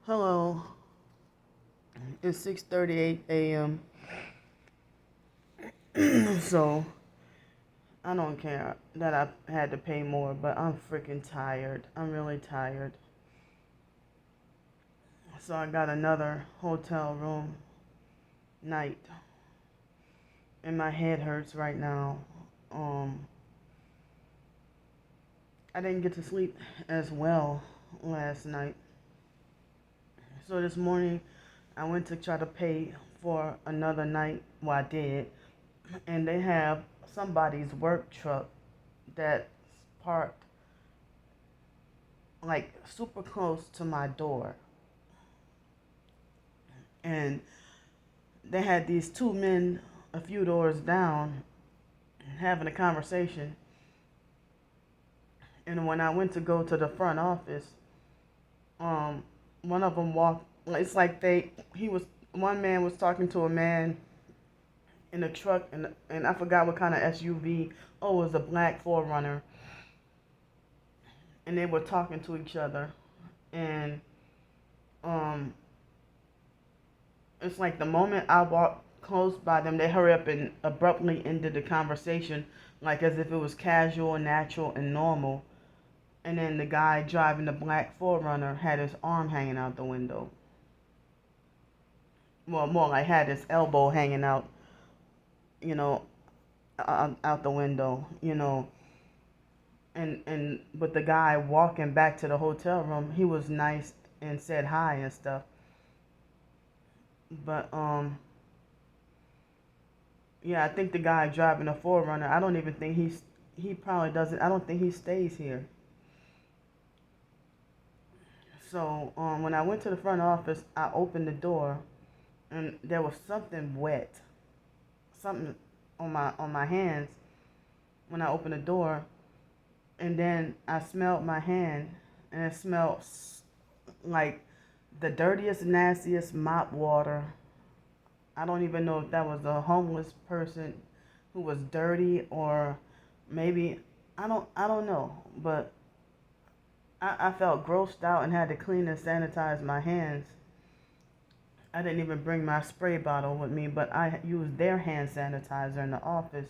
Hello, it's 6:38 a.m. So I don't care that I had to pay more, but I'm freaking tired. I'm really tired. So I got another hotel room night, and my head hurts right now. Um, I didn't get to sleep as well last night. So this morning I went to try to pay for another night. Well, I did, and they have somebody's work truck that's parked like super close to my door. And they had these two men a few doors down having a conversation. And when I went to go to the front office, um, one of them walked. It's like one man was talking to a man in a truck, and I forgot what kind of SUV. Oh, it was a black Forerunner, and they were talking to each other, and um, it's like the moment I walked close by them, they hurry up and abruptly ended the conversation, like as if it was casual, natural, and normal. And then the guy driving the black Forerunner had his arm hanging out the window. Well, more like had his elbow hanging out, you know, out the window, And but the guy walking back to the hotel room, he was nice and said hi and stuff. But yeah, I think the guy driving the Forerunner, I don't even think he probably doesn't. I don't think he stays here. So when I went to the front office, I opened the door, and there was something wet, something on my hands when I opened the door, and then I smelled my hand, and it smelled like the dirtiest, nastiest mop water. I don't even know if that was a homeless person who was dirty, or maybe I don't know, but I felt grossed out and had to clean and sanitize my hands. I didn't even bring my spray bottle with me, but I used their hand sanitizer in the office.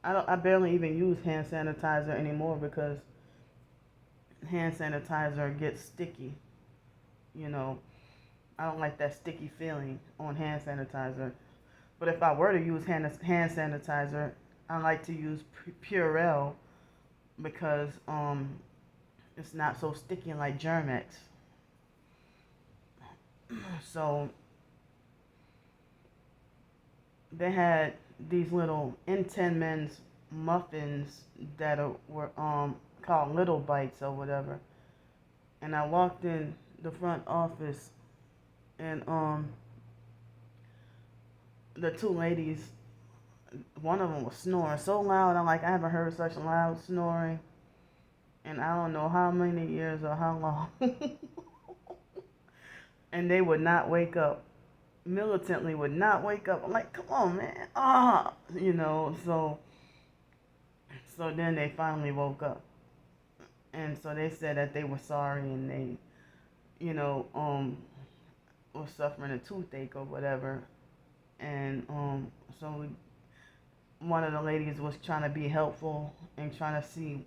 I barely even use hand sanitizer anymore because hand sanitizer gets sticky. You know, I don't like that sticky feeling on hand sanitizer. But if I were to use hand sanitizer, I like to use Purell because it's not so sticky like Germex. So they had these little N10 men's muffins that were called Little Bites or whatever. And I walked in the front office, and the two ladies, one of them was snoring so loud. I'm like, I haven't heard such loud snoring in I don't know how many years or how long. And they would not wake up. Militantly would not wake up. I'm like, come on, man. So then they finally woke up. And so they said that they were sorry, and they, you know, was suffering a toothache or whatever. And so one of the ladies was trying to be helpful and trying to see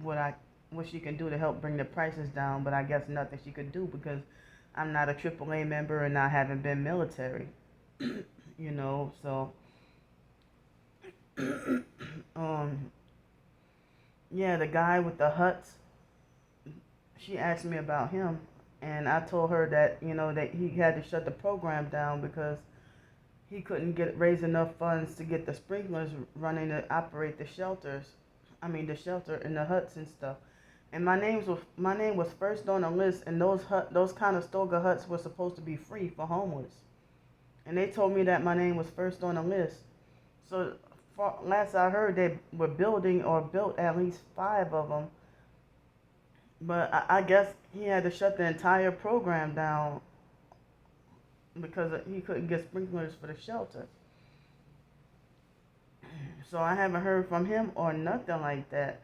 what I what she can do to help bring the prices down, but I guess nothing she could do because I'm not a AAA member and I haven't been military, So um, yeah, the guy with the huts, she asked me about him, and I told her that that he had to shut the program down because he couldn't raise enough funds to get the sprinklers running to operate the shelters. I mean the shelter and the huts and stuff. And my name was first on the list, and those kind of Stoga huts were supposed to be free for homeless. And they told me that my name was first on the list. So last I heard, they were building or built at least 5 of them. But I guess he had to shut the entire program down because he couldn't get sprinklers for the shelter. So I haven't heard from him or nothing like that.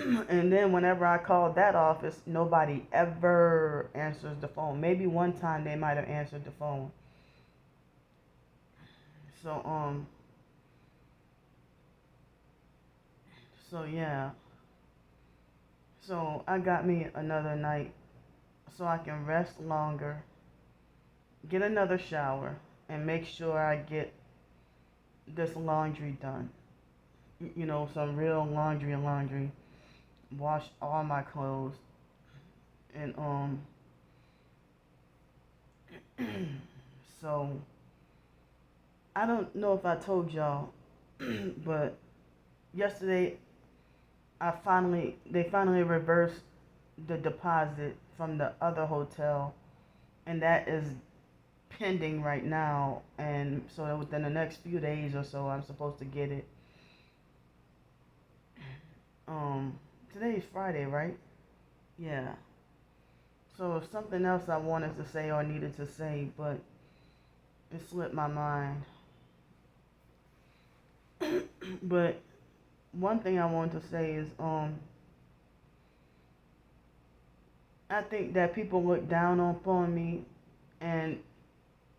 And then whenever I called that office, nobody ever answers the phone. Maybe one time they might have answered the phone. So so yeah. So I got me another night so I can rest longer, get another shower, and make sure I get this laundry done. You know, some real laundry. Wash all my clothes. And so I don't know if I told y'all, but yesterday they finally reversed the deposit from the other hotel, and that is pending right now. And so within the next few days or so, I'm supposed to get it. Today is Friday, right? Yeah. So something else I wanted to say or needed to say, but it slipped my mind. But one thing I want to say is I think that people look down upon me, and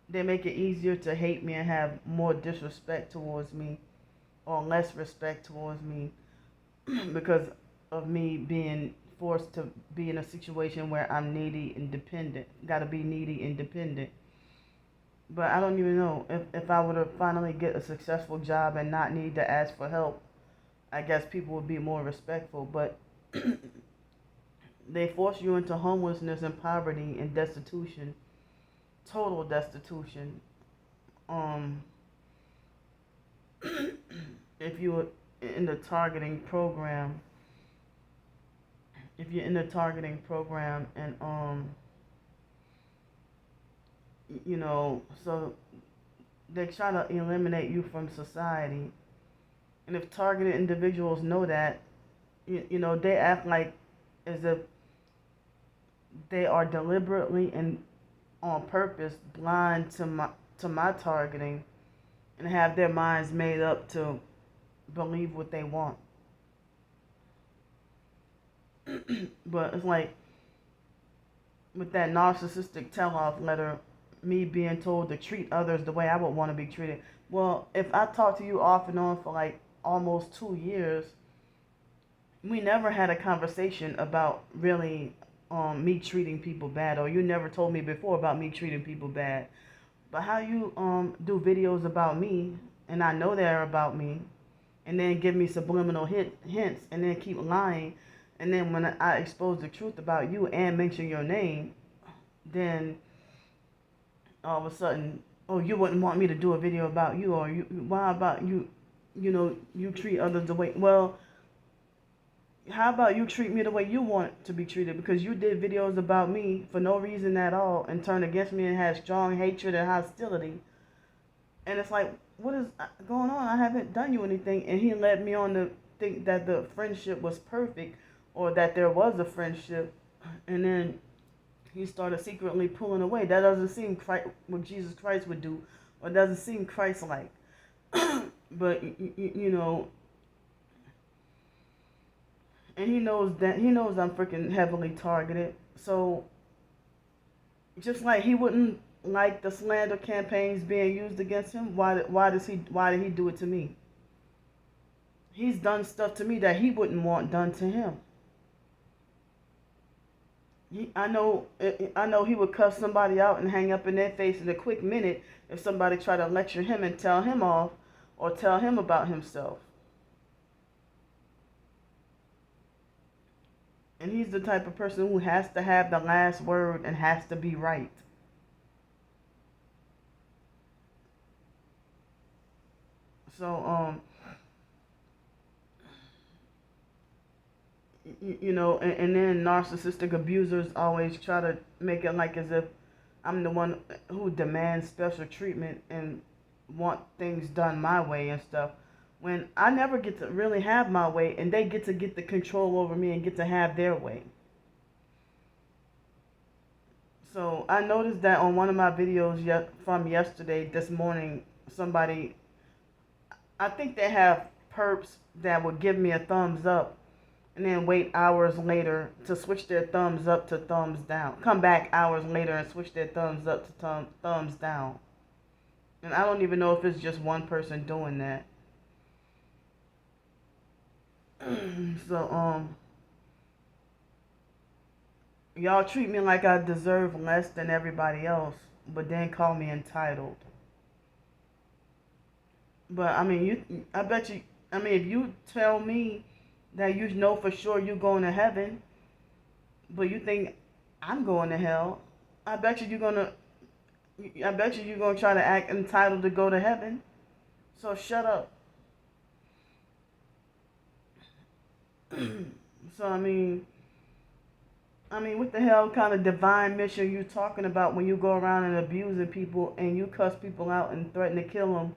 they make it easier to hate me and have more disrespect towards me or less respect towards me because of me being forced to be in a situation where I'm needy and dependent. Gotta be needy and dependent. But I don't even know if I were to finally get a successful job and not need to ask for help, I guess people would be more respectful. But they force you into homelessness and poverty and destitution, total destitution. Um, if you're in the targeting program, and you know, so they try to eliminate you from society. And if targeted individuals know that, you know, they act like as if they are deliberately and on purpose blind to my targeting, and have their minds made up to believe what they want. But it's like with that narcissistic tell-off letter, me being told to treat others the way I would want to be treated. Well, if I talked to you off and on for like almost 2 years, we never had a conversation about really me treating people bad, or you never told me before about me treating people bad. But how you do videos about me, and I know they're about me, and then give me subliminal hints, and then keep lying, and then when I expose the truth about you and mention your name, then all of a sudden, oh, you wouldn't want me to do a video about you, or why about you, you know, you treat others the way, well, how about you treat me the way you want to be treated? Because you did videos about me for no reason at all and turned against me and had strong hatred and hostility. And it's like, what is going on? I haven't done you anything. And he led me on to think that the friendship was perfect, or that there was a friendship. And then he started secretly pulling away. That doesn't seem what Jesus Christ would do, or doesn't seem Christ-like. But, you know, and he knows I'm freaking heavily targeted. So just like he wouldn't like the slander campaigns being used against him, why did he do it to me? He's done stuff to me that he wouldn't want done to him. I know he would cuss somebody out and hang up in their face in a quick minute if somebody tried to lecture him and tell him off or tell him about himself. And he's the type of person who has to have the last word and has to be right. So, you know, and then narcissistic abusers always try to make it like as if I'm the one who demands special treatment and want things done my way and stuff, when I never get to really have my way, and they get the control over me and get to have their way. So I noticed that on one of my videos from yesterday, this morning, I think they have perps that would give me a thumbs up and then wait hours later to switch their thumbs up to thumbs down. Come back hours later and switch their thumbs up to thumbs down. And I don't even know if it's just one person doing that. So, y'all treat me like I deserve less than everybody else, but then call me entitled. But I mean, I bet you, I mean, if you tell me that you know for sure you're going to heaven, but you think I'm going to hell, I bet you you're gonna try to act entitled to go to heaven. So shut up. So what the hell kind of divine mission you talking about when you go around and abusing people and you cuss people out and threaten to kill them,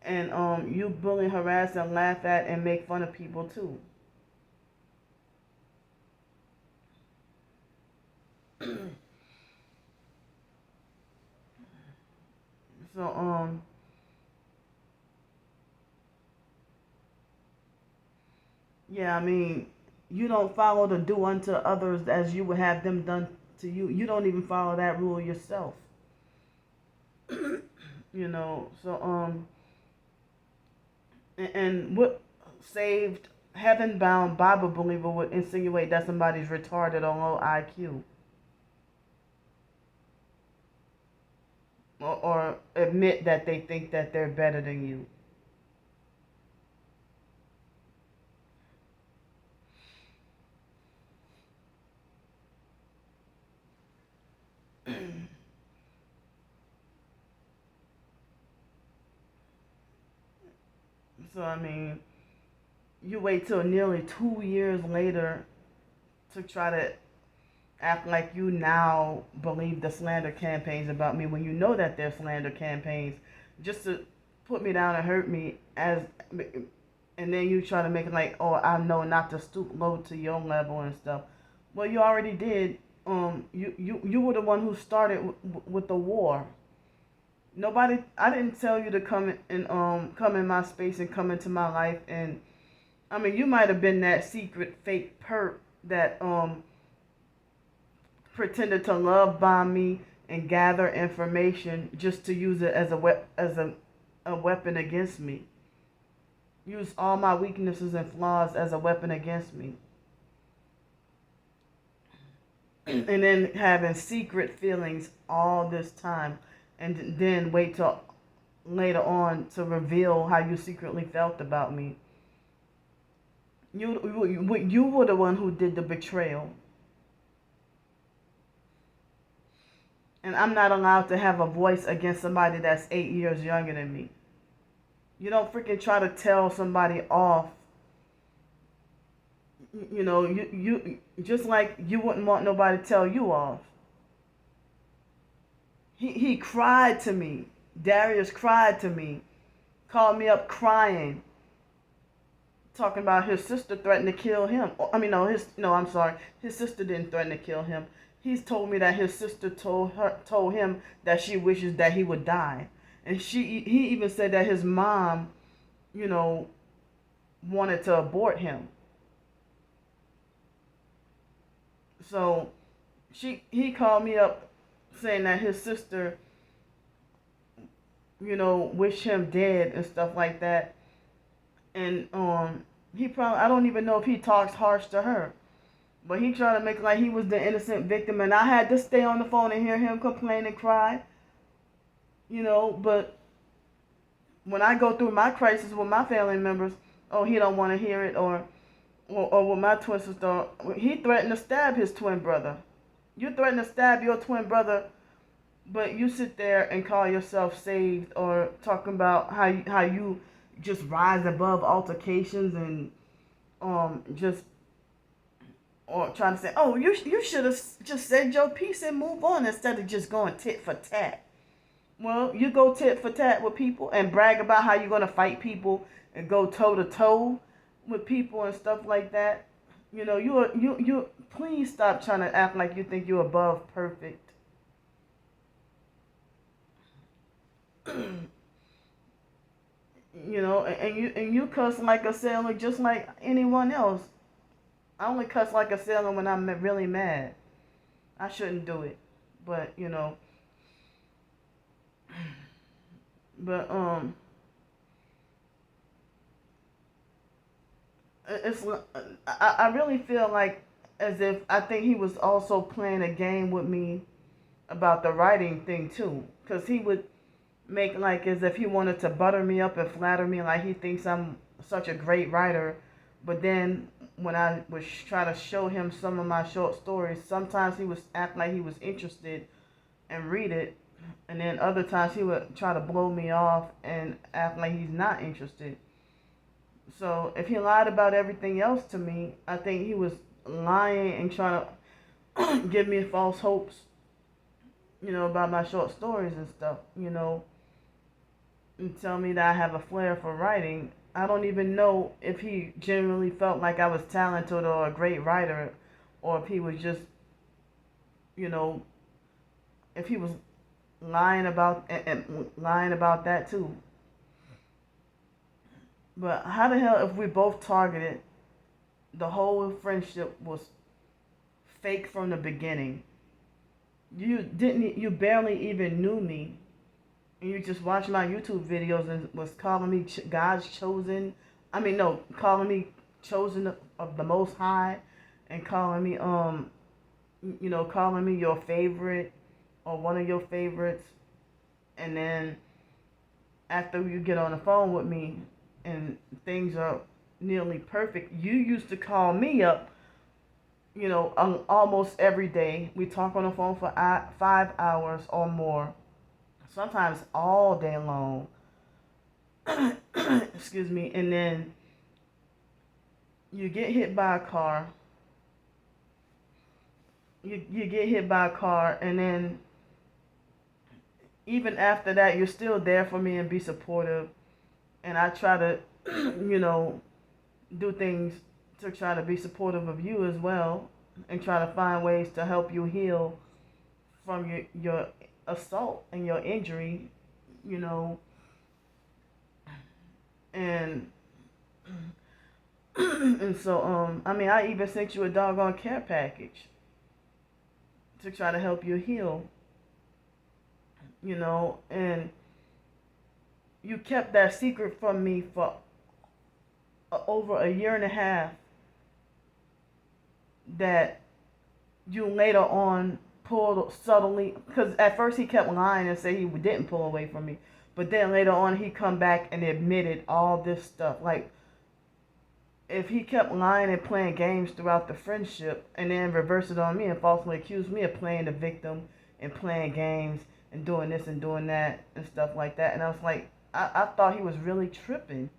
and you bully, harass, and laugh at and make fun of people too. So yeah, I mean, you don't follow the do unto others as you would have them done to you. You don't even follow that rule yourself. So and what saved heaven bound Bible believer would insinuate that somebody's retarded or low IQ, or admit that they think that they're better than you. So you wait till nearly 2 years later to try to act like you now believe the slander campaigns about me when you know that they're slander campaigns, just to put me down and hurt me, and then you try to make it like, oh, I know not to stoop low to your level and stuff. Well, you already did. You were the one who started with the war. Nobody, I didn't tell you to come in my space and come into my life. And you might have been that secret fake perp that pretended to love bomb me and gather information just to use it as a weapon against me. Use all my weaknesses and flaws as a weapon against me. And then having secret feelings all this time, and then wait till later on to reveal how you secretly felt about me. You were the one who did the betrayal. And I'm not allowed to have a voice against somebody that's 8 years younger than me. You don't freaking try to tell somebody off. You just like you wouldn't want nobody to tell you off. He cried to me. Darius cried to me. Called me up crying. Talking about his sister threatened to kill him. I'm sorry. His sister didn't threaten to kill him. He's told me that his sister told him that she wishes that he would die. And he even said that his mom, wanted to abort him. So he called me up saying that his sister, wished him dead and stuff like that. And I don't even know if he talks harsh to her. But he tried to make it like he was the innocent victim, and I had to stay on the phone and hear him complain and cry. But when I go through my crisis with my family members, oh, he don't want to hear it, or with my twin sister, he threatened to stab his twin brother. You threaten to stab your twin brother, but you sit there and call yourself saved, or talking about how you just rise above altercations and just, or trying to say, oh, you should have just said your piece and move on instead of just going tit for tat. Well, you go tit for tat with people and brag about how you're going to fight people and go toe to toe with people and stuff like that. You please stop trying to act like you think you're above perfect. And you cuss like a sailor just like anyone else. I only cuss like a sailor when I'm really mad. I shouldn't do it, but but it's I really feel like as if I think he was also playing a game with me about the writing thing too, because he would make like as if he wanted to butter me up and flatter me, like he thinks I'm such a great writer. But then when I was try to show him some of my short stories, sometimes he was act like he was interested and read it, and then other times he would try to blow me off and act like he's not interested. So if he lied about everything else to me, I think he was lying and trying to give me false hopes, about my short stories and stuff, and tell me that I have a flair for writing. I don't even know if he genuinely felt like I was talented or a great writer, or if he was just, you know, if he was lying about and lying about that too. But how the hell, if we both targeted, the whole friendship was fake from the beginning? You barely even knew me, and you just watched my YouTube videos and was calling me God's chosen. I mean, no, calling me chosen of the Most High, and calling me calling me your favorite or one of your favorites. And then after you get on the phone with me and things are nearly perfect, you used to call me up, almost every day. We talk on the phone for 5 hours or more, sometimes all day long. Excuse me. And then you get hit by a car. You get hit by a car, and then even after that, you're still there for me and be supportive. And I try to, do things to try to be supportive of you as well, and try to find ways to help you heal from your assault and your injury, and and so I mean, I even sent you a doggone care package to try to help you heal, and you kept that secret from me for over a year and a half, that you later on pulled subtly, because at first he kept lying and said he didn't pull away from me, but then later on he come back and admitted all this stuff. Like, if he kept lying and playing games throughout the friendship and then reversed it on me and falsely accused me of playing the victim and playing games and doing this and doing that and stuff like that, and I was like, I thought he was really tripping.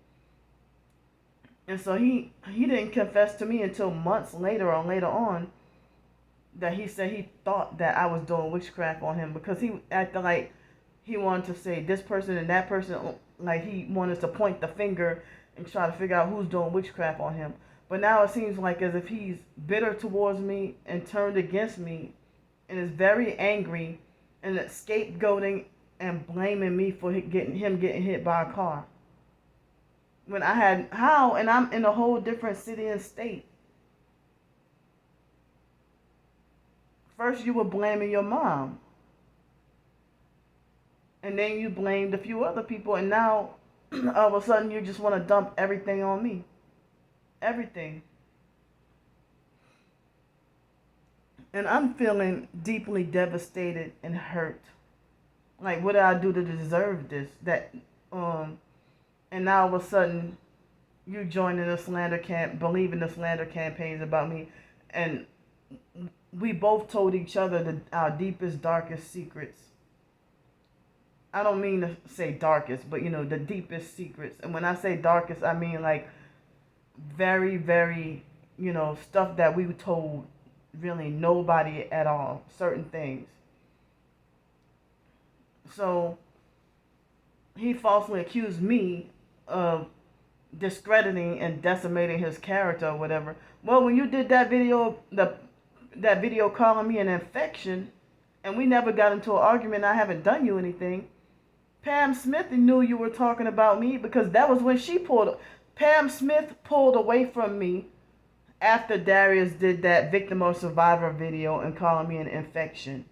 And so he didn't confess to me until months later or later on, that he said he thought that I was doing witchcraft on him, because he acted like he wanted to say this person and that person, like he wanted to point the finger and try to figure out who's doing witchcraft on him. But now it seems like as if he's bitter towards me and turned against me and is very angry and scapegoating and blaming me for getting hit by a car. When I had, how, and I'm in a whole different city and state. First you were blaming your mom, and then you blamed a few other people, and now all of a sudden you just want to dump everything on me. Everything. And I'm feeling deeply devastated and hurt. Like, what did I do to deserve this? And now all of a sudden you joining the slander believing the slander campaigns about me, and we both told each other our deepest, darkest secrets. I don't mean to say darkest, but the deepest secrets. And when I say darkest, I mean like very, very, stuff that we told really nobody at all, certain things. So he falsely accused me of discrediting and decimating his character or whatever. Well, when you did that video, that video calling me an infection, and we never got into an argument, I haven't done you anything. Pam Smith knew you were talking about me, because that was when Pam Smith pulled away from me after Darius did that victim or survivor video and calling me an infection.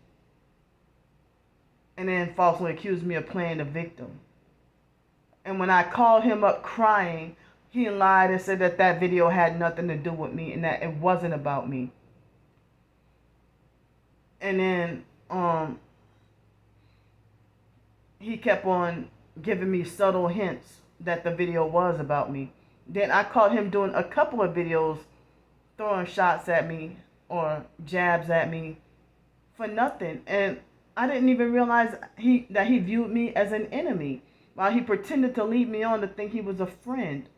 And then falsely accused me of playing the victim. And when I called him up crying, he lied and said that that video had nothing to do with me and that it wasn't about me. And then he kept on giving me subtle hints that the video was about me. Then I caught him doing a couple of videos throwing shots at me or jabs at me for nothing. And I didn't even realize that he viewed me as an enemy while he pretended to lead me on to think he was a friend.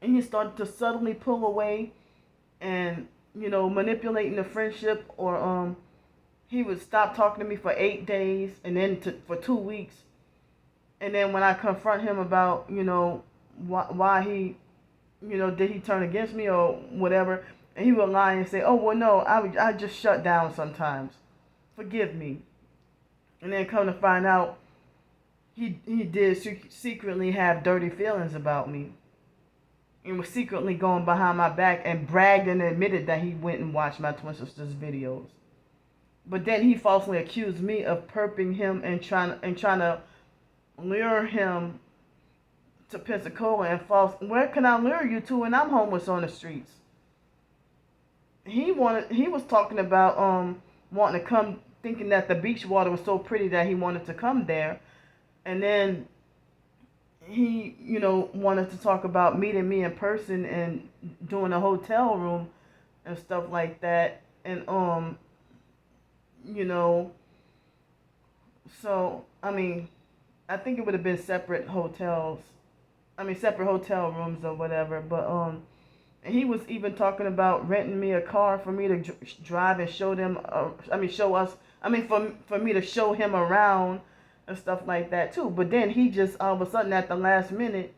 And he started to subtly pull away and, manipulating the friendship, or he would stop talking to me for 8 days and then for 2 weeks. And then when I confront him about, why he, did he turn against me or whatever, and he would lie and say, oh, well, no, I just shut down sometimes. Forgive me. And then come to find out, he did secretly have dirty feelings about me. And was secretly going behind my back and bragged and admitted that he went and watched my twin sister's videos. But then he falsely accused me of perping him and trying to lure him to Pensacola and where can I lure you to when I'm homeless on the streets? He was talking about wanting to come, thinking that the beach water was so pretty that he wanted to come there. And then he, wanted to talk about meeting me in person and doing a hotel room and stuff like that. And, so, I think it would have been separate hotel rooms or whatever. But, and he was even talking about renting me a car for me to drive and show them, for me to show him around and stuff like that too. But then he just all of a sudden at the last minute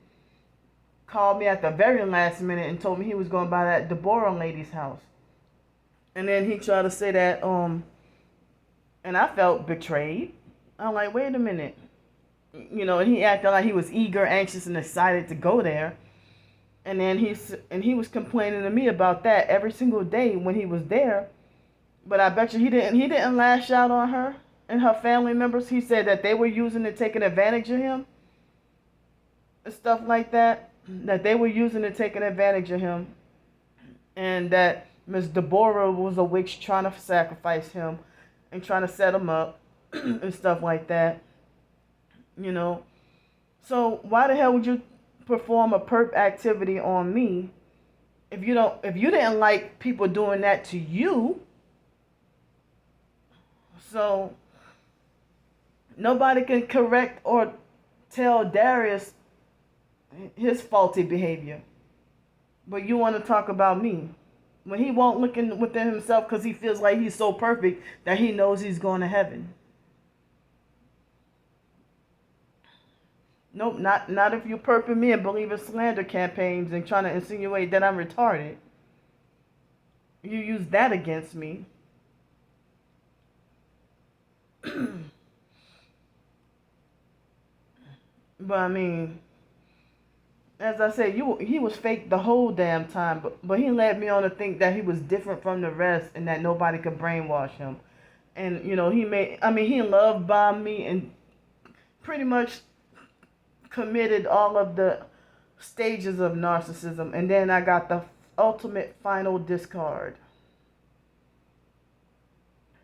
called me at the very last minute and told me he was going by that Deborah lady's house. And then he tried to say that, and I felt betrayed. I'm like, wait a minute. And he acted like he was eager, anxious, and excited to go there. And then he was complaining to me about that every single day when he was there. But I bet you he didn't lash out on her and her family members. He said that they were using and taking advantage of him and stuff like that. That they were using and taking advantage of him. And that Miss Deborah was a witch trying to sacrifice him and trying to set him up and stuff like that. So why the hell would you perform a perp activity on me if you didn't like people doing that to you? So nobody can correct or tell Darius his faulty behavior, but you want to talk about me when he won't look within himself because he feels like he's so perfect that he knows he's going to heaven. Nope, not if you perping me and believe in slander campaigns and trying to insinuate that I'm retarded. You use that against me. But as I said, he was fake the whole damn time, but he led me on to think that he was different from the rest and that nobody could brainwash him. And he love bombed me and pretty much committed all of the stages of narcissism, and then I got the ultimate final discard.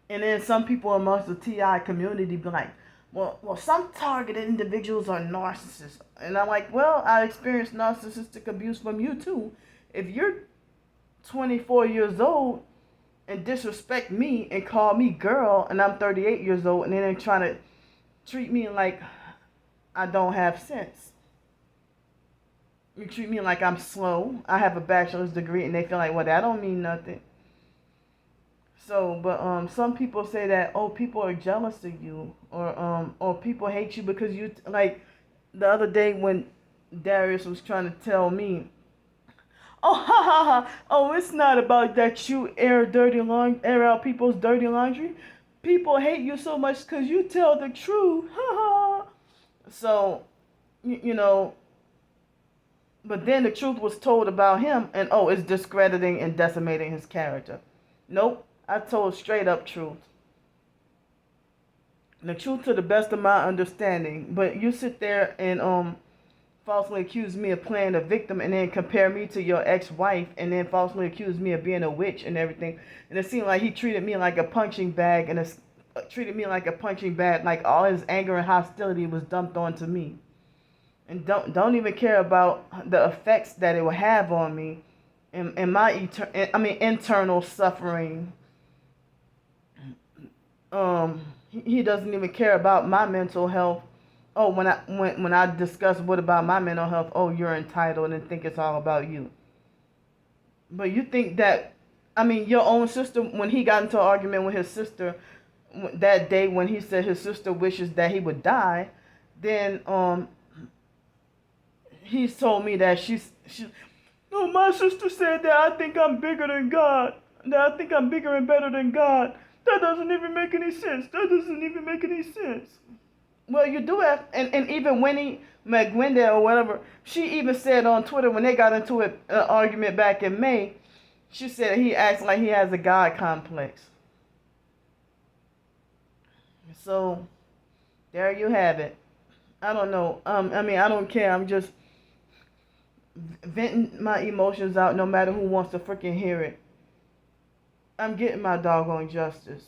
And then some people amongst the TI community be like, well, some targeted individuals are narcissists. And I'm like, well, I experienced narcissistic abuse from you too. If you're 24 years old and disrespect me and call me girl, and I'm 38 years old, and then they're trying to treat me like I don't have sense. You treat me like I'm slow. I have a bachelor's degree, and they feel like, well, that don't mean nothing. So, but some people say that, oh, people are jealous of you, or people hate you because you, like the other day when Darius was trying to tell me, oh, ha ha ha, oh, it's not about that you air out people's dirty laundry. People hate you so much because you tell the truth, ha ha. So, But then the truth was told about him, and oh, it's discrediting and decimating his character. Nope, I told straight up truth. The truth to the best of my understanding. But you sit there and falsely accuse me of playing a victim, and then compare me to your ex-wife, and then falsely accuse me of being a witch and everything. And it seemed like he treated me like a punching bag, and treated me like a punching bag, like all his anger and hostility was dumped onto me. And don't even care about the effects that it will have on me and my internal suffering. He doesn't even care about my mental health. Oh, when I discuss what about my mental health, oh, you're entitled and think it's all about you. But you think that, your own sister, when he got into an argument with his sister that day when he said his sister wishes that he would die, then he told me that no, my sister said that I think I'm bigger than God, that I think I'm bigger and better than God. That doesn't even make any sense. That doesn't even make any sense. Well, you do have, and even Winnie McGuinde or whatever, she even said on Twitter when they got into an argument back in May, she said he acts like he has a God complex. So, there you have it. I don't know. I don't care. I'm just venting my emotions out no matter who wants to freaking hear it. I'm getting my doggone justice.